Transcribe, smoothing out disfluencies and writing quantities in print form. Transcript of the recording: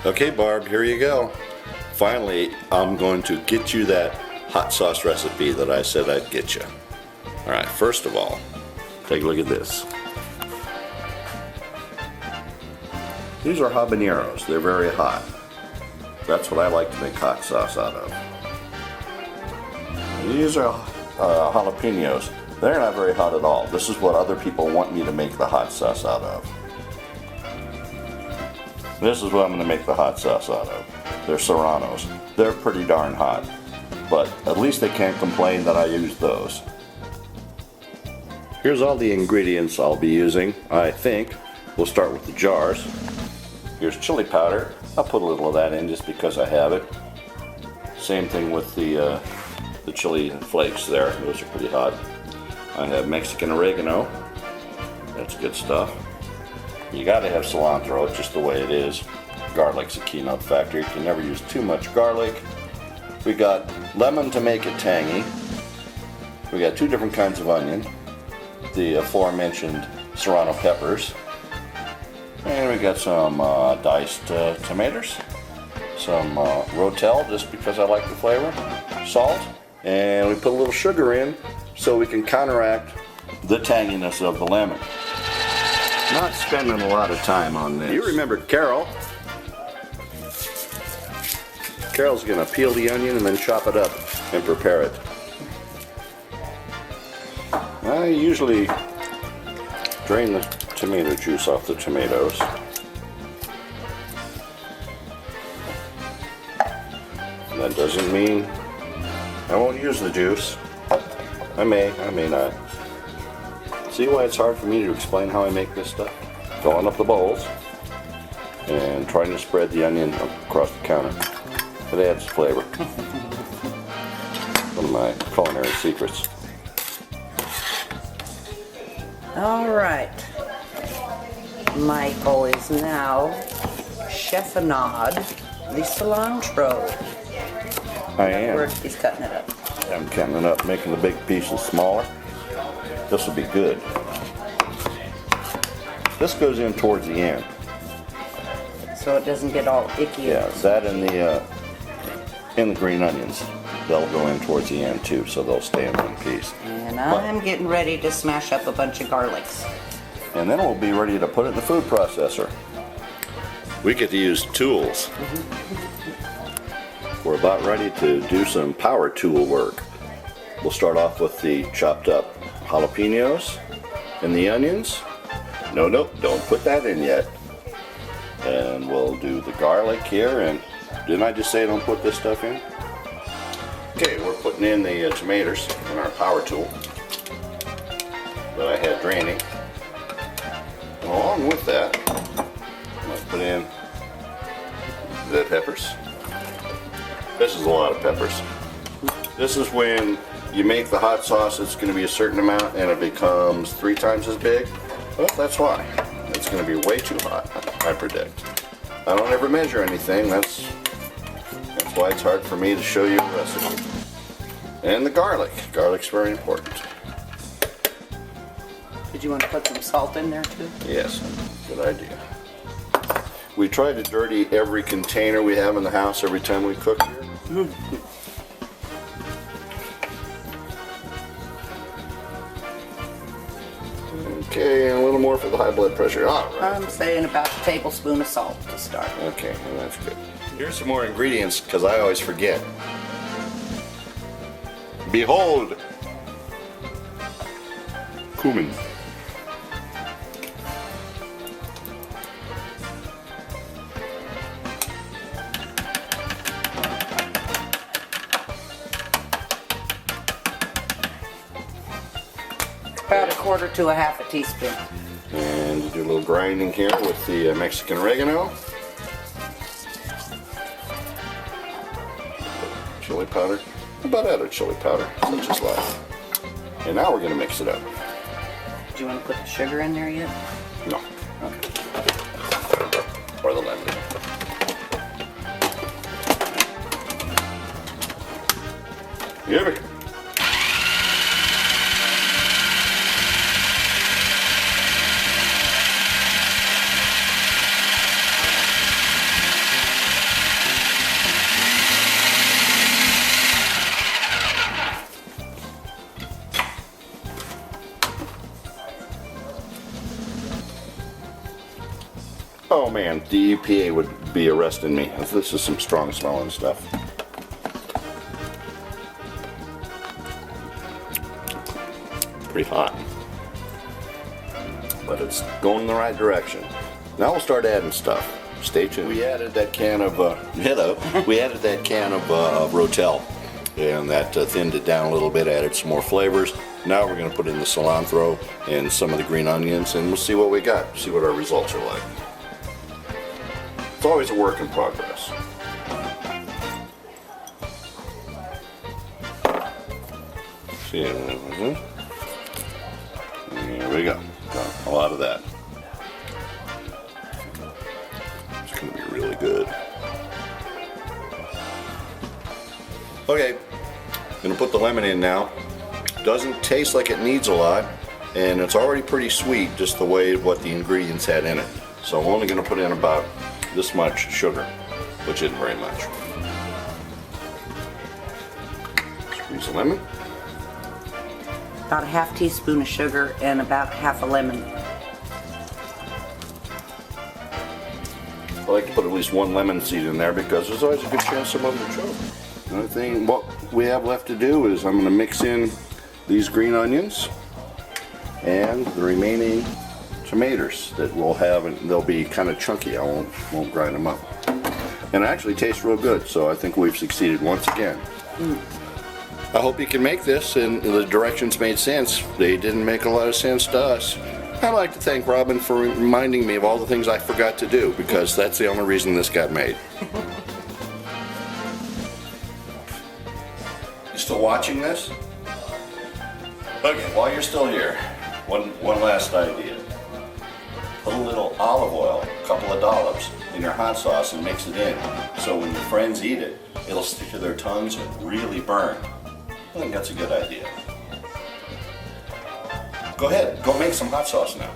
Okay, Barb, here you go. Finally, I'm going to get you that hot sauce recipe that I said I'd get you. All right, first of all, take a look at this. These are habaneros. They're very hot. That's what I like to make hot sauce out of. These are jalapenos. They're not very hot at all. This is what other people want me to make the hot sauce out of. This is what I'm going to make the hot sauce out of. They're serranos. They're pretty darn hot, but at least they can't complain that I used those. Here's all the ingredients I'll be using, I think. We'll start with the jars. Here's chili powder. I'll put a little of that in just because I have it. Same thing with the chili flakes there. Those are pretty hot. I have Mexican oregano. That's good stuff. You gotta have cilantro, it's just the way it is. Garlic's a keynote factor. You can never use too much garlic. We got lemon to make it tangy. We got 2 different kinds of onion. The aforementioned serrano peppers. And we got some diced tomatoes. Some rotel, just because I like the flavor. Salt. And we put a little sugar in so we can counteract the tanginess of the lemon. Not spending a lot of time on this. You remember Carol. Carol's going to peel the onion and then chop it up and prepare it. I usually drain the tomato juice off the tomatoes. That doesn't mean I won't use the juice. I may not. See why it's hard for me to explain how I make this stuff? Filling up the bowls and trying to spread the onion across the counter. It adds flavor. One of my culinary secrets. All right. Michael is now chiffonade the cilantro. I am. He's cutting it up. I'm cutting it up, making the big pieces smaller. This will be good. This goes in towards the end. So it doesn't get all icky. Yeah, that and the green onions. They'll go in towards the end too, so they'll stay in one piece. And I'm getting ready to smash up a bunch of garlics. And then we'll be ready to put it in the food processor. We get to use tools. We're about ready to do some power tool work. We'll start off with the chopped up jalapenos and the onions. No, don't put that in yet. And we'll do the garlic here. And didn't I just say don't put this stuff in? Okay, we're putting in the tomatoes in our power tool that I had draining. And along with that, I'm going to put in the peppers. This is a lot of peppers. This is when you make the hot sauce, it's going to be a certain amount and it becomes 3 times as big. Well, that's why. It's going to be way too hot, I predict. I don't ever measure anything. That's why it's hard for me to show you a recipe. And the garlic. Garlic's very important. Did you want to put some salt in there too? Yes, good idea. We try to dirty every container we have in the house every time we cook here. Okay, and a little more for the high blood pressure. All right. I'm saying about a tablespoon of salt to start. Okay, well, that's good. Here's some more ingredients because I always forget. Behold, cumin. About 1/4 to 1/2 teaspoon. And you do a little grinding here with the Mexican oregano. Chili powder. About out of chili powder, such as life. And now we're going to mix it up. Do you want to put the sugar in there yet? No. Okay. Or the lemon. Here we go. Oh man, the EPA would be arresting me. This is some strong smelling stuff. Pretty hot. But it's going in the right direction. Now we'll start adding stuff. Stay tuned. We added that can of we added that can of Rotel, and that thinned it down a little bit. Added some more flavors. Now we're going to put in the cilantro and some of the green onions, and we'll see what we got. See what our results are like. It's always a work in progress. See, there we go. Got a lot of that. It's going to be really good. Okay, going to put the lemon in now. Doesn't taste like it needs a lot, and it's already pretty sweet just the way what the ingredients had in it. So I'm only going to put in about this much sugar, which isn't very much. Squeeze the lemon. About a half teaspoon of sugar and about half a lemon. I like to put at least one lemon seed in there because there's always a good chance someone will choke. Another thing, what we have left to do is I'm going to mix in these green onions and the remaining tomatoes that we'll have, and they'll be kind of chunky. I won't grind them up. And it actually tastes real good, so I think we've succeeded once again. I hope you can make this and the directions made sense. They didn't make a lot of sense to us. I'd like to thank Robin for reminding me of all the things I forgot to do, because that's the only reason this got made. You still watching this? Okay, while you're still here, one last idea. Put a little olive oil, a couple of dollops, in your hot sauce and mix it in, so when your friends eat it, it'll stick to their tongues and really burn. I think that's a good idea. Go ahead, go make some hot sauce now.